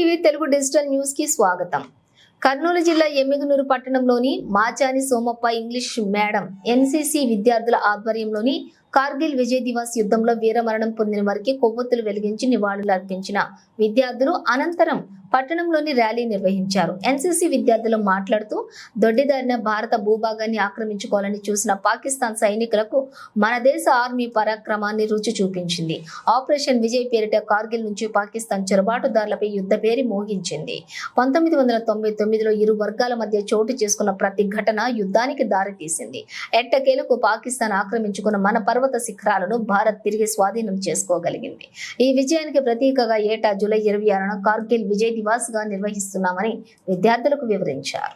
TV Telugu digital news కి స్వాగతం. కర్నూలు జిల్లా ఎమ్మిగనూరు పట్టణంలోని Machani Somappa English madam NCC విద్యార్థుల ఆధ్వర్యంలోని కార్గిల్ విజయ్ దివస్ యుద్ధంలో వీరమరణం పొందిన వారికి కొవ్వొత్తులు వెలిగించి నివాళులు అర్పించిన విద్యార్థులు అనంతరం పట్టణంలోని ర్యాలీ నిర్వహించారు. ఎన్సీసీ విద్యార్థులు మాట్లాడుతూ దొడ్డిదారిన భారత భూభాగాన్ని ఆక్రమించుకోవాలని చూసిన పాకిస్తాన్ సైనికులకు మన దేశ ఆర్మీ పరాక్రమాన్ని రుచి చూపించింది. ఆపరేషన్ విజయ్ పేరిట కార్గిల్ నుంచి పాకిస్తాన్ చొరబాటుదారులపై యుద్ధ పేరి మోగించింది. 1999లో ఇరు వర్గాల మధ్య చోటు చేసుకున్న ప్రతి ఘటన యుద్ధానికి దారితీసింది. ఎట్టకేలకు పాకిస్తాన్ ఆక్రమించుకున్న మన పర్వత శిఖరాలను భారత్ తిరిగి స్వాధీనం చేసుకోగలిగింది. ఈ విజయానికి ప్రతీకగా ఏటా జూలై 26న కార్గిల్ విజయ్ దివాస్ గా నిర్వహిస్తున్నామని విద్యార్థులకు వివరించారు.